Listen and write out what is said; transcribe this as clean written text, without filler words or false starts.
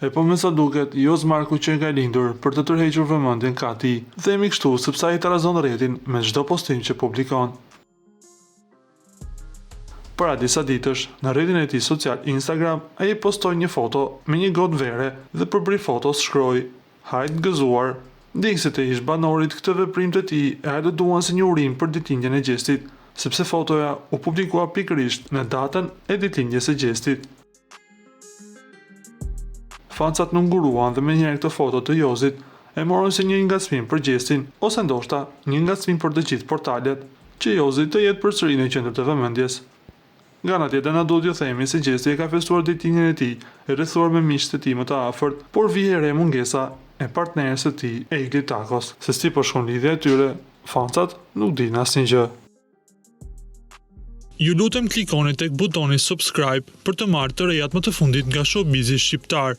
E po me sa duket, Jos Marku që nga lindur për të tërhequr vëmendjen ka tij. Themi kështu sepse ai tarazon rrjetin me çdo postim që publikon. Para disa ditësh, në rrjetin e tij social Instagram, ai postoi një foto me një gotë vere dhe përbri fotos shkroi: "Hajt gëzuar". Ndjekësit e ish banorit këtë veprim të tij e aluduan si një urim për ditëlindjen e Gjestit, sepse fotoja u publikua pikërisht në datën e ditëlindjes së Gjestit. Fancat nuk nguruan dhe menjëherë këtë foto të Josit e morën si një ngacmim për Gjestin, ose ndoshta një ngacmim për të gjithë portalet, që Josi të jetë përsëri në qendër të vëmendjes. Nga ana tjetër, na duhet t'ju themi se Gjesti e ka festuar ditëlindjen e tij, e rrethuar me miqtë e tij më të afërt, por vije re mungesa e partneres së tij, Egli Takos. Se si po shkon lidhja e tyre, fancat nuk dinë asnjë gjë. Ju lutem klikoni tek butoni subscribe për të marrë të rejat më të fundit nga showbizi shqiptar.